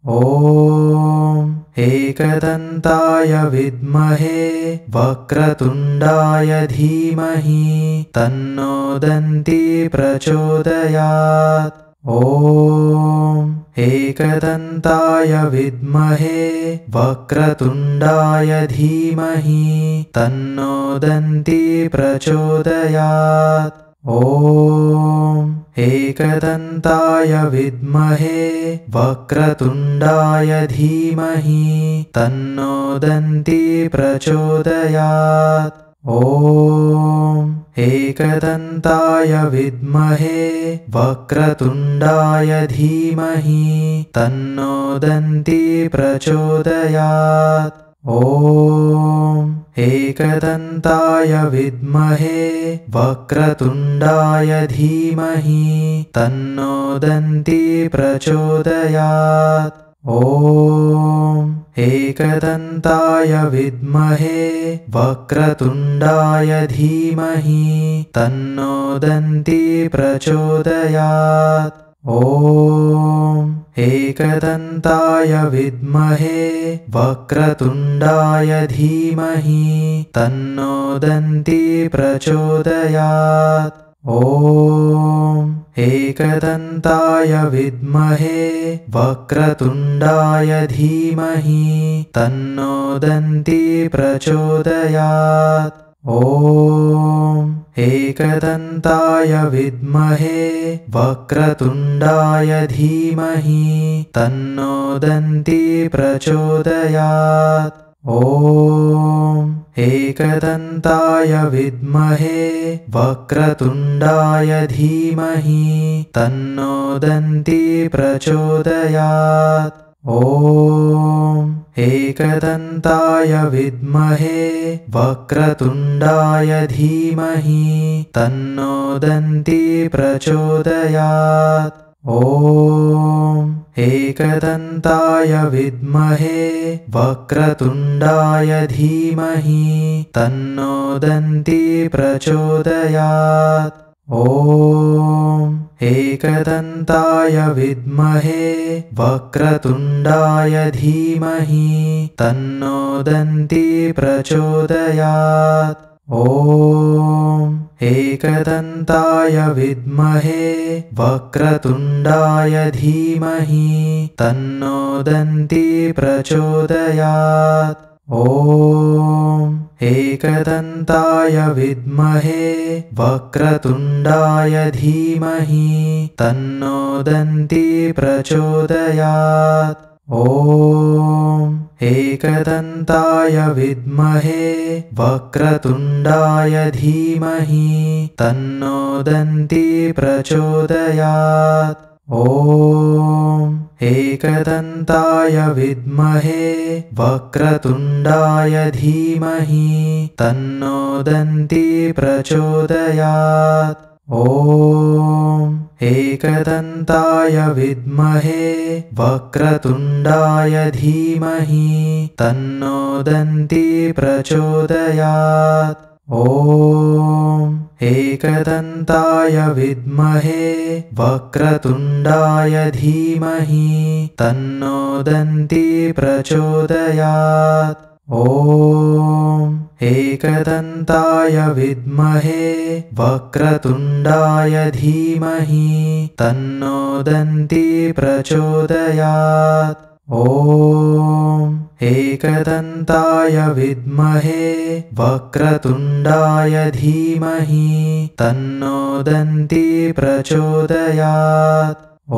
ॐ एकदन्ताय विद्महे वक्रतुण्डाय धीमहि तन्नो दन्ती प्रचोदयात्। ॐ एकदन्ताय विद्महे वक्रतुण्डाय धीमहि तन्नो दन्ती प्रचोदयात्। ॐ एकदन्ताय विद्महे वक्रतुण्डाय धीमहि तन्नो दन्ती प्रचोदयात्। ॐ एकदन्ताय विद्महे वक्रतुण्डाय धीमहि तन्नो दन्ती प्रचोदयात्। ॐ एकदन्ताय विद्महे वक्रतुण्डाय धीमहि तन्नो दन्ती प्रचोदयात्। ॐ एकदन्ताय विद्महे वक्रतुण्डाय धीमहि तन्नो दन्ती प्रचोदयात्। ॐ एकदन्ताय विद्महे वक्रतुण्डाय धीमहि तन्नो दन्ती प्रचोदयात्। ॐ एकदन्ताय विद्महे वक्रतुण्डाय धीमहि तन्नो दन्ती प्रचोदयात्। ॐ एकदन्ताय विद्महे वक्रतुण्डाय धीमहि तन्नो दन्ती प्रचोदयात्। ॐ एकदन्ताय विद्महे वक्रतुण्डाय धीमहि तन्नो दन्ती प्रचोदयात्। ॐ एकदन्ताय विद्महे वक्रतुण्डाय धीमहि तन्नो दन्ती प्रचोदयात्। ॐ एकदन्ताय विद्महे वक्रतुण्डाय धीमहि तन्नो दन्ती प्रचोदयात्। ॐ एकदन्ताय विद्महे वक्रतुण्डाय धीमहि तन्नो दन्ती प्रचोदयात्। ॐ एकदन्ताय विद्महे वक्रतुण्डाय धीमहि तन्नो दन्ती प्रचोदयात्। ॐ एकदन्ताय विद्महे वक्रतुण्डाय धीमहि तन्नो दन्ती प्रचोदयात्। ॐ एकदन्ताय विद्महे वक्रतुण्डाय धीमहि तन्नो दन्ती प्रचोदयात्। ॐ एकदन्ताय विद्महे वक्रतुण्डाय धीमहि तन्नो दन्ती प्रचोदयात्। ॐ एकदन्ताय विद्महे वक्रतुण्डाय धीमहि तन्नो दन्ती प्रचोदयात्। ॐ एकदन्ताय विद्महे वक्रतुण्डाय धीमहि तन्नो दन्ती प्रचोदयात्। ॐ एकदन्ताय विद्महे वक्रतुण्डाय धीमहि तन्नो दन्ती प्रचोदयात्। ॐ एकदन्ताय विद्महे वक्रतुण्डाय धीमहि तन्नो दन्ती प्रचोदयात्। ॐ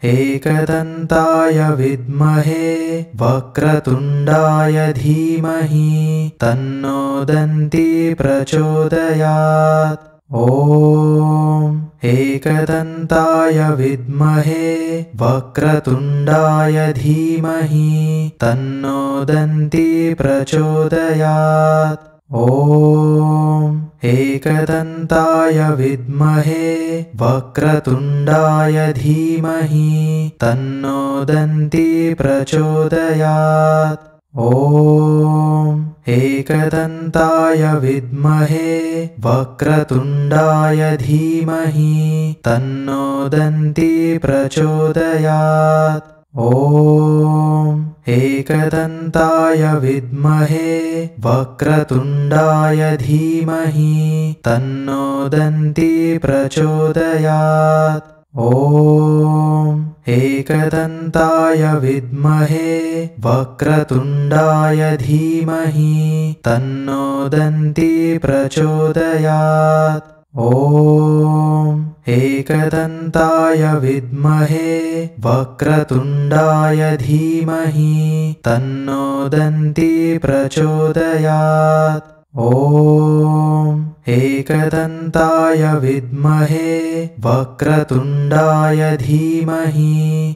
एकदन्ताय विद्महे वक्रतुण्डाय धीमहि तन्नो दन्ती प्रचोदयात्। ॐ एकदन्ताय विद्महे वक्रतुण्डाय धीमहि तन्नो दन्ती प्रचोदयात्। ॐ एकदन्ताय विद्महे वक्रतुण्डाय धीमहि तन्नो दन्ती प्रचोदयात्। ॐ एकदन्ताय विद्महे वक्रतुण्डाय धीमहि तन्नो दन्ती प्रचोदयात्। ॐ एकदन्ताय विद्महे वक्रतुण्डाय धीमहि तन्नो दन्ती प्रचोदयात्। ॐ एकदन्ताय विद्महे वक्रतुण्डाय धीमहि तन्नो दन्ती प्रचोदयात्। ॐ एकदन्ताय विद्महे वक्रतुण्डाय धीमहि तन्नो दन्ती प्रचोदयात्। ॐ एकदन्ताय विद्महे वक्रतुण्डाय धीमहि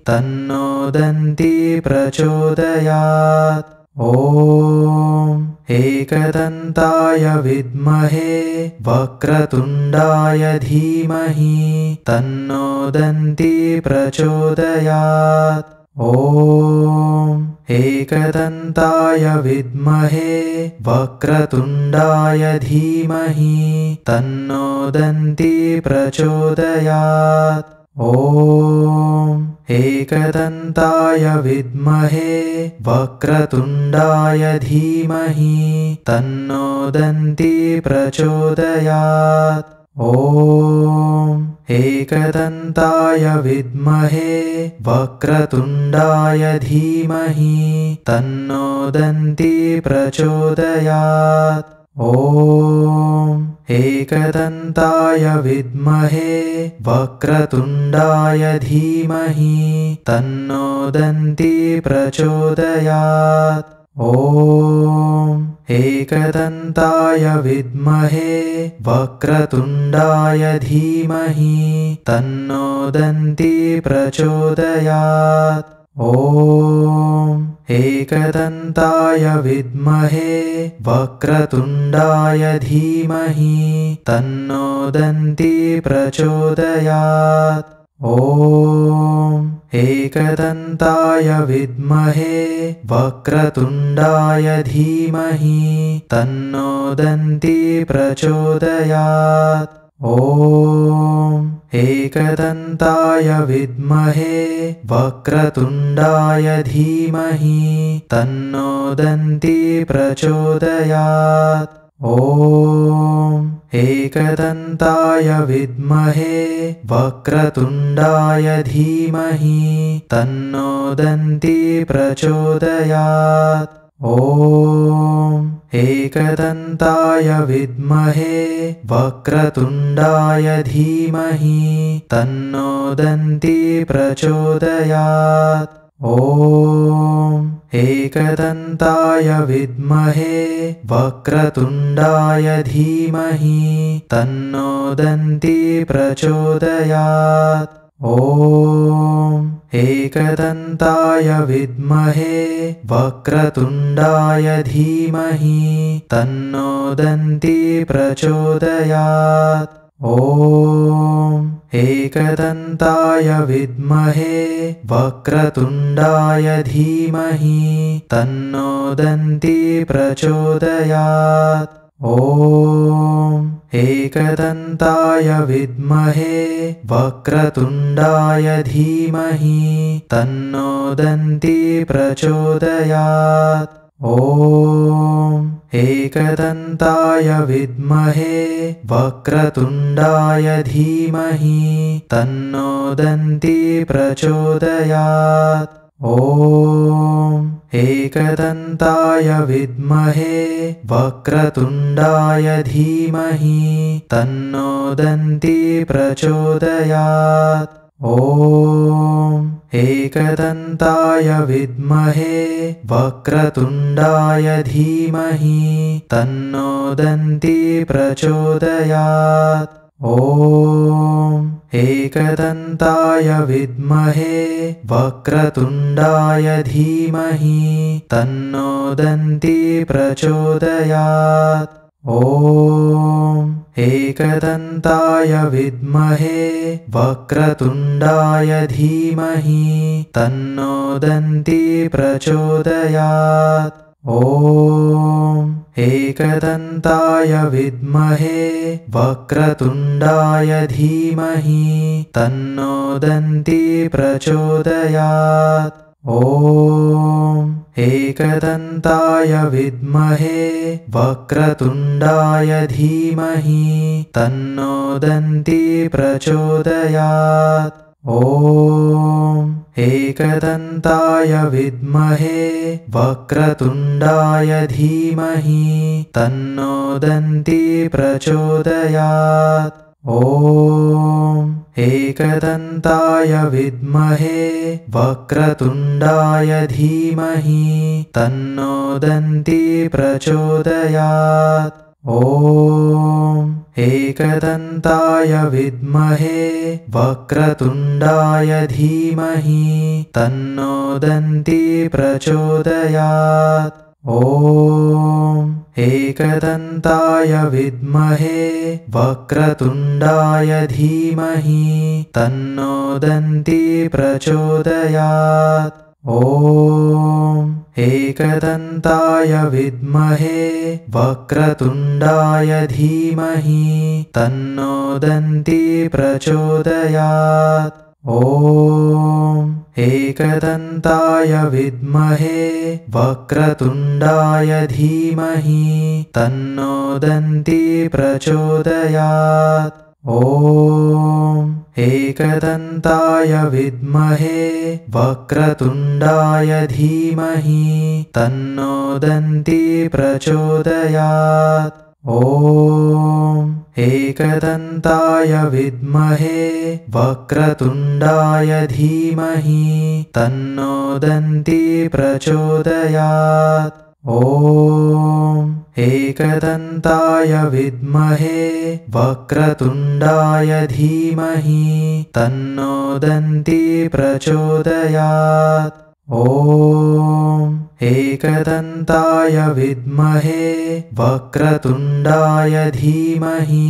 तन्नो दन्ती प्रचोदयात्। ॐ एकदन्ताय विद्महे वक्रतुण्डाय धीमहि तन्नो दन्ती प्रचोदयात्। ॐ एकदन्ताय विद्महे वक्रतुण्डाय धीमहि तन्नो दन्ती प्रचोदयात्। ॐ एकदन्ताय विद्महे वक्रतुण्डाय धीमहि तन्नो दन्ती प्रचोदयात्। ॐ एकदन्ताय विद्महे वक्रतुण्डाय धीमहि तन्नो दन्ती प्रचोदयात्। ॐ एकदन्ताय विद्महे वक्रतुण्डाय धीमहि तन्नो दन्ती प्रचोदयात्। ॐ एकदन्ताय विद्महे वक्रतुण्डाय धीमहि तन्नो दन्ती प्रचोदयात्। ॐ एकदन्ताय विद्महे वक्रतुण्डाय धीमहि तन्नो दन्ती प्रचोदयात्। ॐ एकदन्ताय विद्महे वक्रतुण्डाय धीमहि तन्नो दन्ती प्रचोदयात्। ॐ एकदन्ताय विद्महे वक्रतुण्डाय धीमहि तन्नो दन्ती प्रचोदयात्। ॐ एकदन्ताय विद्महे वक्रतुण्डाय धीमहि तन्नो दन्ती प्रचोदयात्। ॐ एकदन्ताय विद्महे वक्रतुण्डाय धीमहि तन्नो दन्ती प्रचोदयात्। ॐ एकदन्ताय विद्महे वक्रतुण्डाय धीमहि तन्नो दन्ती प्रचोदयात्। ॐ एकदन्ताय विद्महे वक्रतुण्डाय धीमहि तन्नो दन्ती प्रचोदयात्। ॐ एकदन्ताय विद्महे वक्रतुण्डाय धीमहि तन्नो दन्ती प्रचोदयात्। ॐ एकदन्ताय विद्महे वक्रतुण्डाय धीमहि तन्नो दन्ती प्रचोदयात्। ॐ एकदन्ताय विद्महे वक्रतुण्डाय धीमहि तन्नो दन्ती प्रचोदयात्। ॐ एकदन्ताय विद्महे वक्रतुण्डाय धीमहि तन्नो दन्ती प्रचोदयात्। ॐ एकदन्ताय विद्महे वक्रतुण्डाय धीमहि तन्नो दन्ती प्रचोदयात्। ॐ एकदन्ताय विद्महे वक्रतुण्डाय धीमहि तन्नो दन्ती प्रचोदयात्। ॐ एकदन्ताय विद्महे वक्रतुण्डाय धीमहि तन्नो दन्ती प्रचोदयात्। ॐ एकदन्ताय विद्महे वक्रतुण्डाय धीमहि तन्नो दन्ती प्रचोदयात्। ॐ एकदन्ताय विद्महे वक्रतुण्डाय धीमहि तन्नो दन्ती प्रचोदयात्। ॐ एकदन्ताय विद्महे वक्रतुण्डाय धीमहि तन्नो दन्ती प्रचोदयात्। ॐ एकदन्ताय विद्महे वक्रतुण्डाय धीमहि तन्नो दन्ती प्रचोदयात्। ॐ एकदन्ताय विद्महे वक्रतुण्डाय धीमहि तन्नो दन्ती प्रचोदयात्। ॐ एकदन्ताय विद्महे वक्रतुण्डाय धीमहि तन्नो दन्ती प्रचोदयात्। ॐ एकदन्ताय विद्महे वक्रतुण्डाय धीमहि तन्नो दन्ती प्रचोदयात्। ॐ एकदन्ताय विद्महे वक्रतुण्डाय धीमहि तन्नो दन्ती प्रचोदयात्। ॐ एकदन्ताय विद्महे वक्रतुण्डाय धीमहि तन्नो दन्ती प्रचोदयात्। ॐ एकदन्ताय विद्महे वक्रतुण्डाय धीमहि तन्नो दन्ती प्रचोदयात्। ॐ एकदन्ताय विद्महे वक्रतुण्डाय धीमहि तन्नो दन्ती प्रचोदयात्। ॐ एकदन्ताय विद्महे वक्रतुण्डाय धीमहि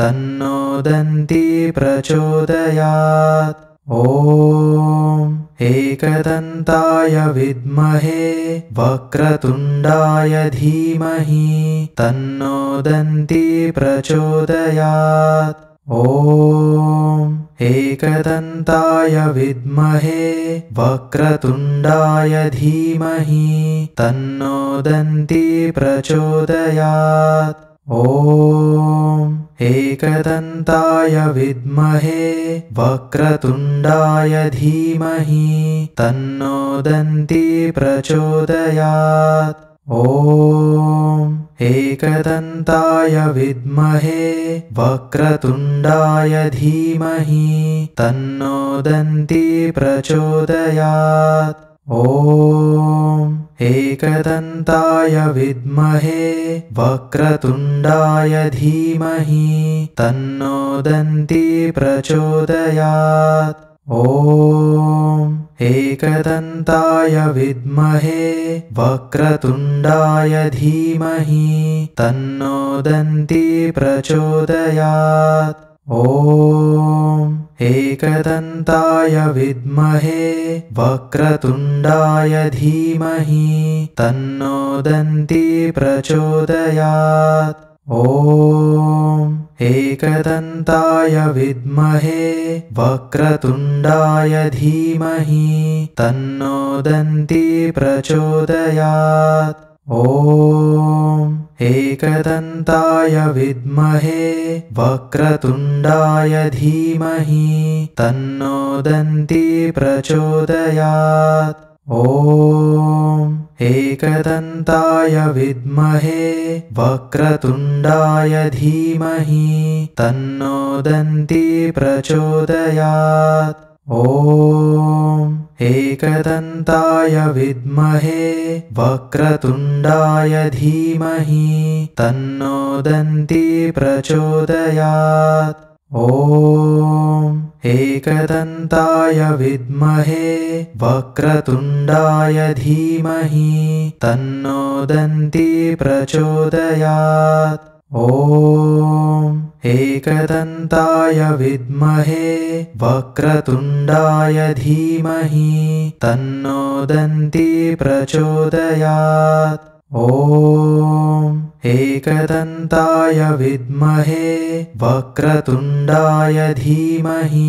तन्नो दन्ती प्रचोदयात्। ॐ एकदन्ताय विद्महे वक्रतुण्डाय धीमहि तन्नो दन्ती प्रचोदयात्। ॐ एकदन्ताय विद्महे वक्रतुण्डाय धीमहि तन्नो दन्ती प्रचोदयात्। ॐ एकदन्ताय विद्महे वक्रतुण्डाय धीमहि तन्नो दन्ती प्रचोदयात्। ॐ एकदन्ताय विद्महे वक्रतुण्डाय धीमहि तन्नो दन्ती प्रचोदयात्। ॐ एकदन्ताय विद्महे वक्रतुण्डाय धीमहि तन्नो दन्ती प्रचोदयात्। ॐ एकदन्ताय विद्महे वक्रतुण्डाय धीमहि तन्नो दन्ती प्रचोदयात्। ॐ एकदन्ताय विद्महे वक्रतुण्डाय धीमहि तन्नो दन्ती प्रचोदयात्। ॐ एकदन्ताय विद्महे वक्रतुण्डाय धीमहि तन्नो दन्ती प्रचोदयात्। ॐ एकदन्ताय विद्महे वक्रतुण्डाय धीमहि तन्नो दन्ती प्रचोदयात्। ॐ एकदन्ताय विद्महे वक्रतुण्डाय धीमहि तन्नो दन्ती प्रचोदयात्। ॐ एकदन्ताय विद्महे वक्रतुण्डाय धीमहि तन्नो दन्ती प्रचोदयात्। ॐ एकदन्ताय विद्महे वक्रतुण्डाय धीमहि तन्नो दन्ती प्रचोदयात्। ॐ एकदन्ताय विद्महे वक्रतुण्डाय धीमहि तन्नो दन्ती प्रचोदयात्। ॐ एकदन्ताय विद्महे वक्रतुण्डाय धीमहि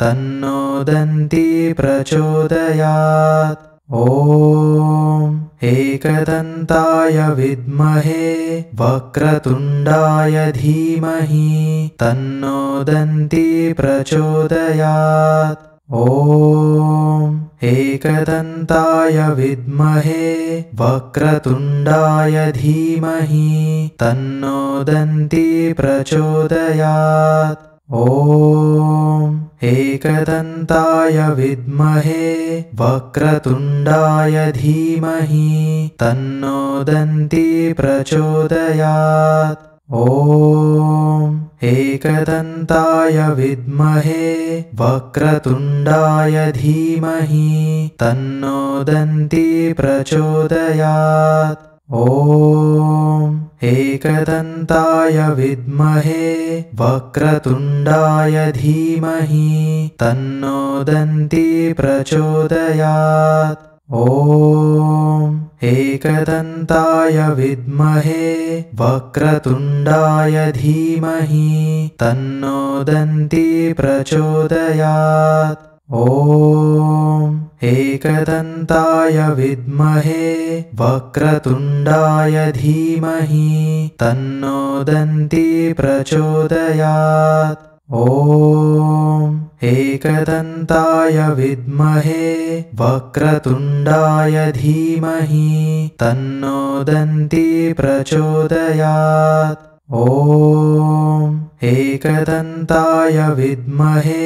तन्नो दन्ती प्रचोदयात्। ॐ एकदन्ताय विद्महे वक्रतुण्डाय धीमहि तन्नो दन्ती प्रचोदयात्। ॐ एकदन्ताय विद्महे वक्रतुण्डाय धीमहि तन्नो दन्ती प्रचोदयात्। ॐ एकदन्ताय विद्महे वक्रतुण्डाय धीमहि तन्नो दन्ती प्रचोदयात्। ॐ एकदन्ताय विद्महे वक्रतुण्डाय धीमहि तन्नो दन्ती प्रचोदयात्। ॐ एकदन्ताय विद्महे वक्रतुण्डाय धीमहि तन्नो दन्ती प्रचोदयात्। ॐ एकदन्ताय विद्महे वक्रतुण्डाय धीमहि तन्नो दन्ती प्रचोदयात्। ॐ एकदन्ताय विद्महे वक्रतुण्डाय धीमहि तन्नो दन्ती प्रचोदयात्। ॐ एकदन्ताय विद्महे वक्रतुण्डाय धीमहि तन्नो दन्ती प्रचोदयात्। ॐ एकदन्ताय विद्महे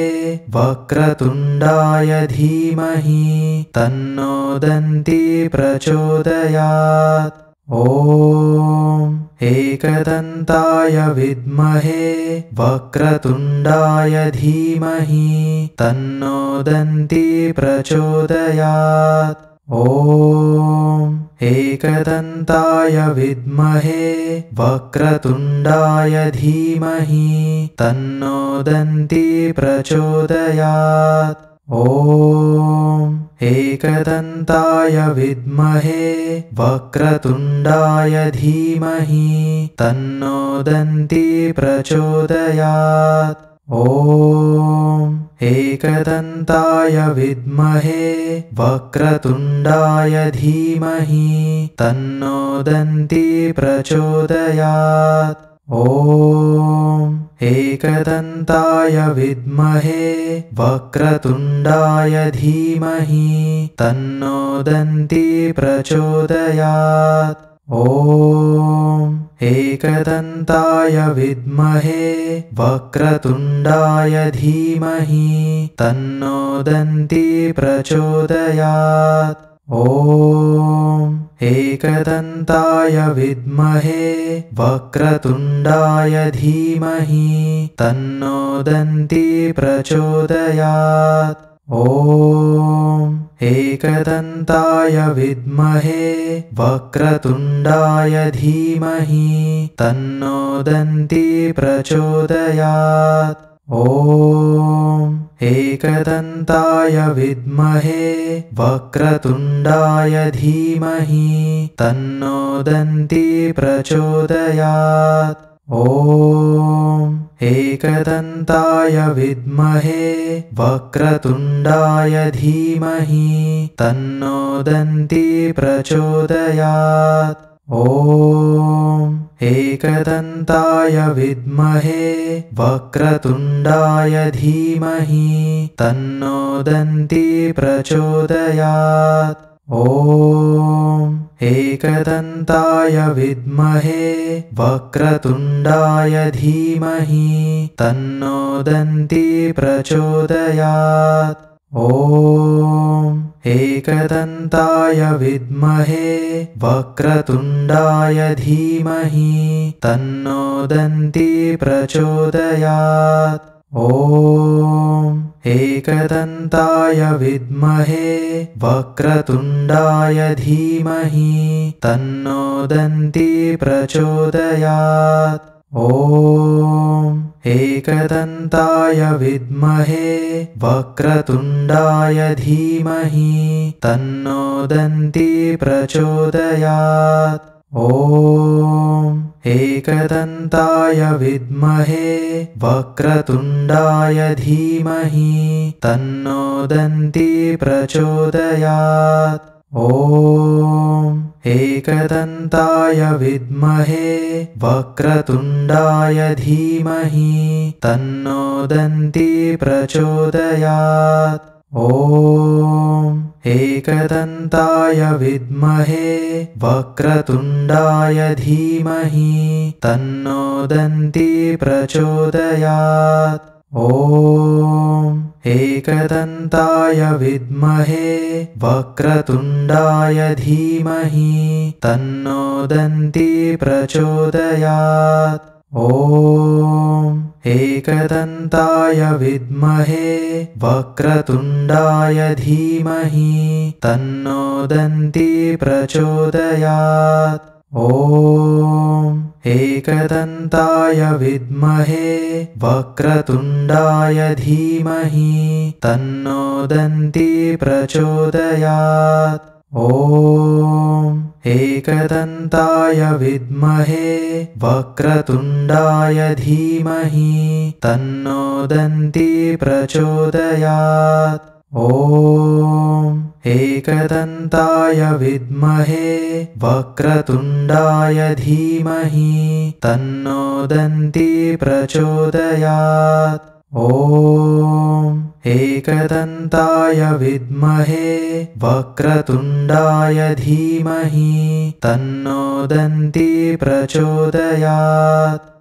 वक्रतुण्डाय धीमहि तन्नो दन्ती प्रचोदयात्। ॐ एकदन्ताय विद्महे वक्रतुण्डाय धीमहि तन्नो दन्ती प्रचोदयात्। ॐ एकदन्ताय विद्महे वक्रतुण्डाय धीमहि तन्नो दन्ती प्रचोदयात्। ॐ एकदन्ताय विद्महे वक्रतुण्डाय धीमहि तन्नो दन्ती प्रचोदयात्। ॐ एकदन्ताय विद्महे वक्रतुण्डाय धीमहि तन्नो दन्ती प्रचोदयात्। ॐ एकदन्ताय विद्महे वक्रतुण्डाय धीमहि तन्नो दन्ती प्रचोदयात्। ॐ एकदन्ताय विद्महे वक्रतुण्डाय धीमहि तन्नो दन्ती प्रचोदयात्। ॐ एकदन्ताय विद्महे वक्रतुण्डाय धीमहि तन्नो दन्ती प्रचोदयात्। ॐ एकदन्ताय विद्महे वक्रतुण्डाय धीमहि तन्नो दन्ती प्रचोदयात्। ॐ एकदन्ताय विद्महे वक्रतुण्डाय धीमहि तन्नो दन्ती प्रचोदयात्। ॐ एकदन्ताय विद्महे वक्रतुण्डाय धीमहि तन्नो दन्ती प्रचोदयात्। ॐ एकदन्ताय विद्महे वक्रतुण्डाय धीमहि तन्नो दन्ती प्रचोदयात्। ॐ एकदन्ताय विद्महे वक्रतुण्डाय धीमहि तन्नो दन्ती प्रचोदयात्। ॐ एकदन्ताय विद्महे वक्रतुण्डाय धीमहि तन्नो दन्ती प्रचोदयात्। ॐ एकदन्ताय विद्महे वक्रतुण्डाय धीमहि तन्नो दन्ती प्रचोदयात्। ॐ एकदन्ताय विद्महे वक्रतुण्डाय धीमहि तन्नो दन्ती प्रचोदयात्। ॐ एकदन्ताय विद्महे वक्रतुण्डाय धीमहि तन्नो दन्ती प्रचोदयात्। ॐ एकदन्ताय विद्महे वक्रतुण्डाय धीमहि तन्नो दन्ती प्रचोदयात्। ॐ एकदन्ताय विद्महे वक्रतुण्डाय धीमहि तन्नो दन्ती प्रचोदयात्। ॐ एकदन्ताय विद्महे वक्रतुण्डाय धीमहि तन्नो दन्ती प्रचोदयात्। ॐ एकदन्ताय विद्महे वक्रतुण्डाय धीमहि तन्नो दन्ती प्रचोदयात्। ॐ एकदन्ताय विद्महे वक्रतुण्डाय धीमहि तन्नो दन्ती प्रचोदयात्। ॐ एकदन्ताय विद्महे वक्रतुण्डाय धीमहि तन्नो दन्ती प्रचोदयात्। ॐ एकदन्ताय विद्महे वक्रतुण्डाय धीमहि तन्नो दन्ती प्रचोदयात्। ॐ एकदन्ताय विद्महे वक्रतुण्डाय धीमहि तन्नो दन्ती प्रचोदयात्।